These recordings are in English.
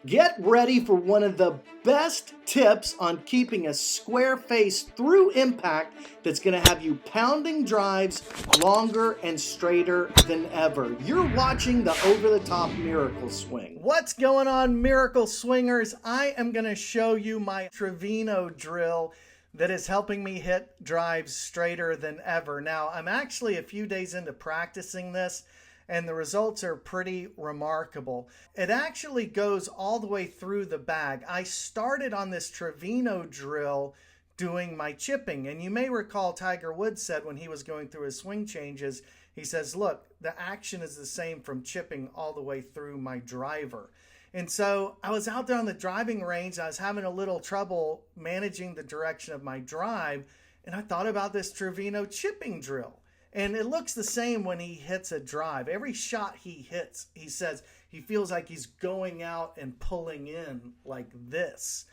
Get ready for one of the best tips on keeping a square face through impact that's going to have you pounding drives longer and straighter than ever. You're watching the over-the-top miracle swing. What's going on, miracle swingers? I am going to show you my Trevino drill that is helping me hit drives straighter than ever. Now, I'm actually a few days into practicing this, and the results are pretty remarkable. It actually goes all the way through the bag. I started on this Trevino drill doing my chipping, and you may recall Tiger Woods said when he was going through his swing changes, he says, look, the action is the same from chipping all the way through my driver. And so I was out there on the driving range, I was having a little trouble managing the direction of my drive, and I thought about this Trevino chipping drill. And it looks the same when he hits a drive. Every shot he hits, he says he feels like he's going out and pulling in like this.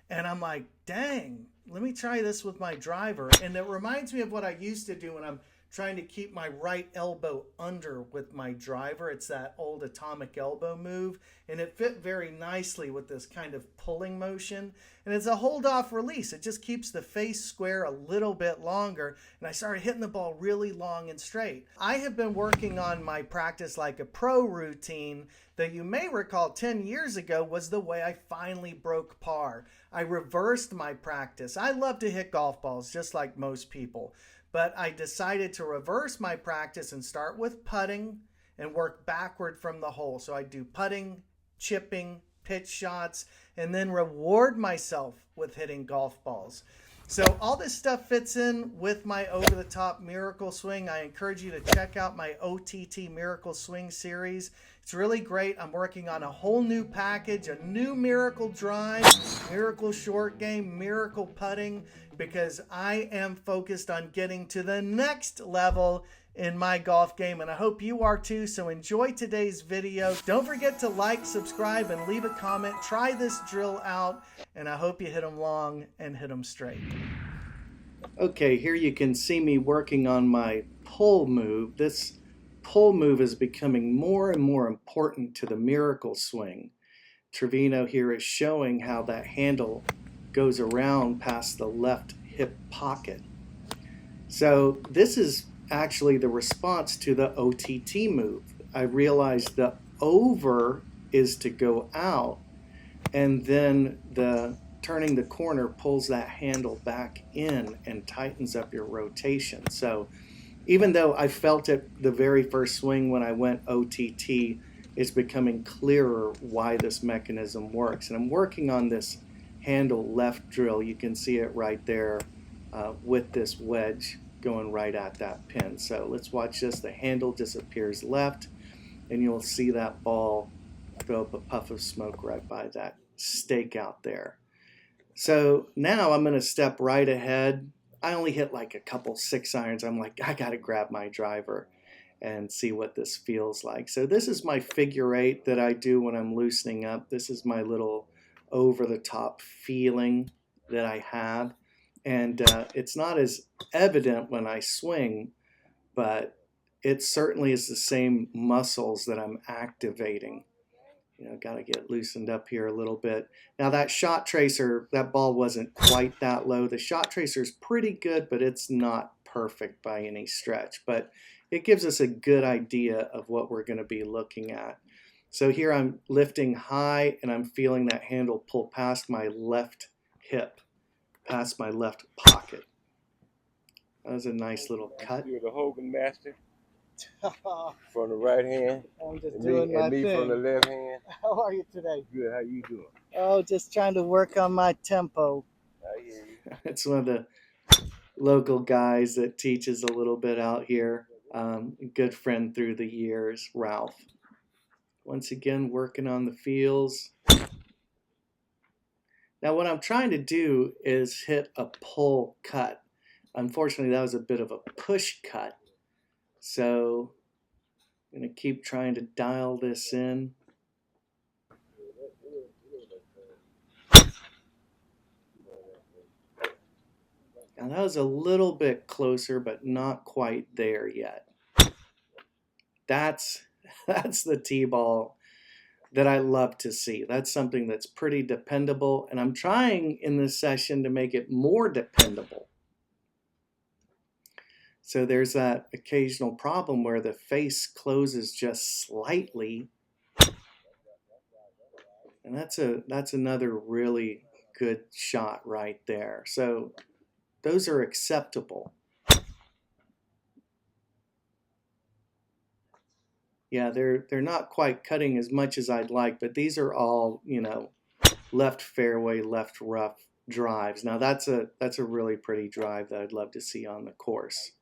And I'm like, dang, let me try this with my driver. And it reminds me of what I used to do when I'm trying to keep my right elbow under with my driver. It's that old atomic elbow move, and it fit very nicely with this kind of pulling motion. And it's a hold off release. It just keeps the face square a little bit longer, and I started hitting the ball really long and straight. I have been working on my practice like a pro routine that you may recall 10 years ago was the way I finally broke par. I reversed my practice. I love to hit golf balls just like most people, but I decided to reverse my practice and start with putting and work backward from the hole. So I do putting, chipping, pitch shots, and then reward myself with hitting golf balls. So all this stuff fits in with my over-the-top miracle swing. I encourage you to check out my OTT Miracle Swing series. It's really great. I'm working on a whole new package, a new miracle drive, miracle short game, miracle putting, because I am focused on getting to the next level in my golf game, and I hope you are too. So enjoy today's video. Don't forget to like, subscribe, and leave a comment. Try this drill out, and I hope you hit them long and hit them straight. Okay, here you can see me working on my pull move. This pull move is becoming more and more important to the miracle swing. Trevino here is showing how that handle goes around past the left hip pocket. So this is actually the response to the OTT move. I realized the over is to go out, and then the turning the corner pulls that handle back in and tightens up your rotation. So even though I felt it the very first swing when I went OTT, it's becoming clearer why this mechanism works. And I'm working on this handle left drill. You can see it right there with this wedge going right at that pin. So let's watch this. The handle disappears left, and you'll see that ball throw up a puff of smoke right by that stake out there. So now I'm going to step right ahead. I only hit like a couple 6-irons. I'm like, I got to grab my driver and see what this feels like. So this is my figure 8 that I do when I'm loosening up. This is my little over-the-top feeling that I have. And it's not as evident when I swing, but it certainly is the same muscles that I'm activating. You know, got to get loosened up here a little bit. Now that shot tracer, that ball wasn't quite that low. The shot tracer is pretty good, but it's not perfect by any stretch. But it gives us a good idea of what we're going to be looking at. So here I'm lifting high, and I'm feeling that handle pull past my left hip, past my left pocket. That was a nice little cut. You're the Hogan master from the right hand. I'm just doing my thing. From the left hand. How are you today? Good. How you doing? Oh, just trying to work on my tempo. It's one of the local guys that teaches a little bit out here. A good friend through the years, Ralph. Once again, working on the feels. Now what I'm trying to do is hit a pull cut. Unfortunately, that was a bit of a push cut. So I'm going to keep trying to dial this in. Now that was a little bit closer, but not quite there yet. That's the tee ball that I love to see. That's something that's pretty dependable, and I'm trying in this session to make it more dependable. So there's that occasional problem where the face closes just slightly, and that's another really good shot right there. So those are acceptable. Yeah, they're not quite cutting as much as I'd like, but these are all, you know, left fairway, left rough drives. Now that's a really pretty drive that I'd love to see on the course.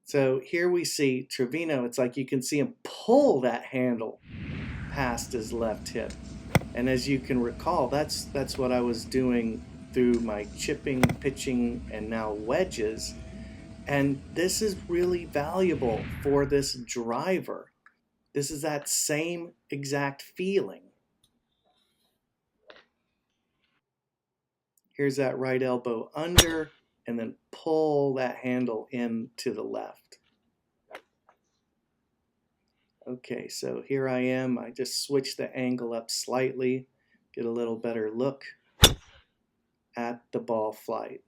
So here we see Trevino. It's like you can see him pull that handle past his left hip. And as you can recall, that's what I was doing through my chipping, pitching, and now wedges. And this is really valuable for this driver. This is that same exact feeling. Here's that right elbow under, and then pull that handle in to the left. Okay, so here I am. I just switch the angle up slightly, get a little better look at the ball flight.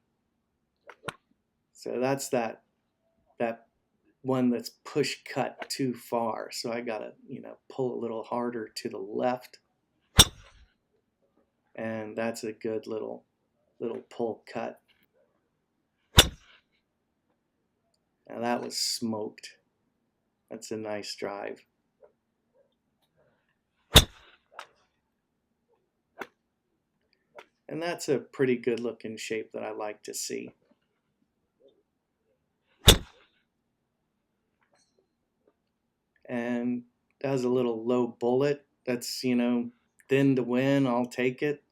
So that's that one that's push cut too far. So I gotta, you know, pull a little harder to the left. And that's a good little pull cut. Now that was smoked. That's a nice drive. And that's a pretty good looking shape that I like to see. And that was a little low bullet. That's, you know, thin to win, I'll take it.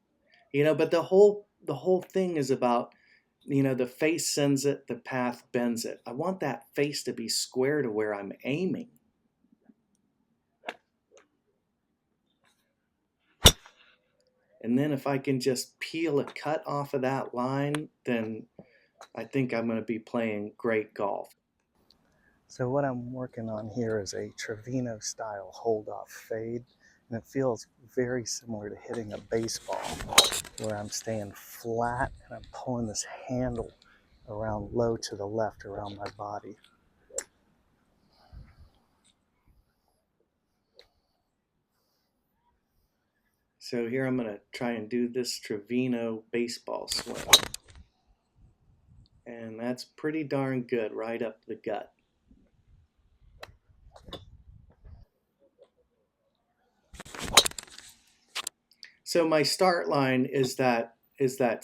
You know, but the whole thing is about, you know, the face sends it, the path bends it. I want that face to be square to where I'm aiming. And then if I can just peel a cut off of that line, then I think I'm going to be playing great golf. So what I'm working on here is a Trevino style hold-off fade, and it feels very similar to hitting a baseball, where I'm staying flat and I'm pulling this handle around low to the left around my body. So here I'm going to try and do this Trevino baseball swing. And that's pretty darn good, right up the gut. So my start line is that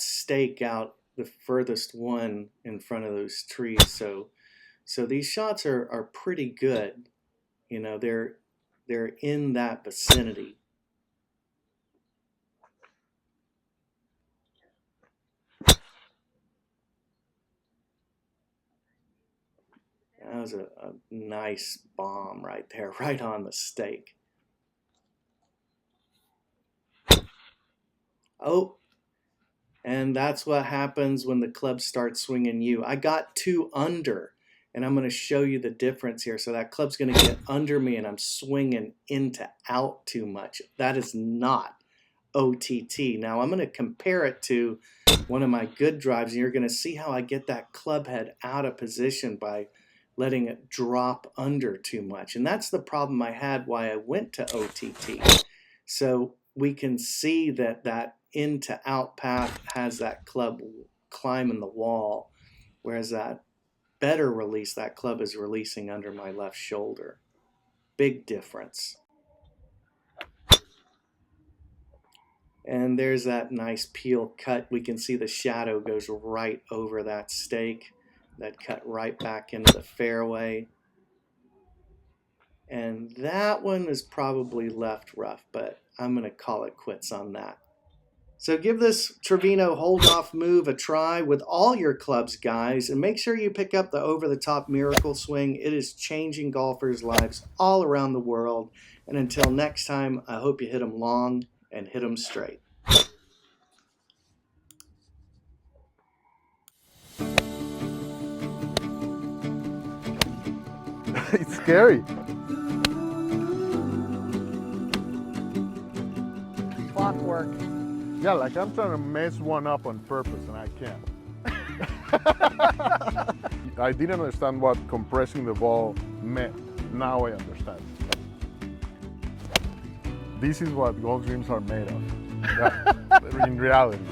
stake out the furthest one in front of those trees. So these shots are pretty good. You know, they're in that vicinity. That was a nice bomb right there, right on the stake. Oh, and that's what happens when the club starts swinging you. I got 2 under, and I'm going to show you the difference here. So that club's going to get under me, and I'm swinging into out too much. That is not OTT. Now I'm going to compare it to one of my good drives, and you're going to see how I get that club head out of position by letting it drop under too much. And that's the problem I had why I went to OTT. So we can see that that in to out path has that club climbing the wall, whereas that better release, that club is releasing under my left shoulder. Big difference. And there's that nice peel cut. We can see the shadow goes right over that stake. That cut right back into the fairway. And that one is probably left rough, but I'm going to call it quits on that. So give this Trevino hold-off move a try with all your clubs, guys, and make sure you pick up the over-the-top miracle swing. It is changing golfers' lives all around the world. And until next time, I hope you hit them long and hit them straight. It's scary. clockwork. Yeah, like I'm trying to mess one up on purpose and I can't. I didn't understand what compressing the ball meant. Now I understand. This is what Gulfstreams are made of. Yeah, in reality.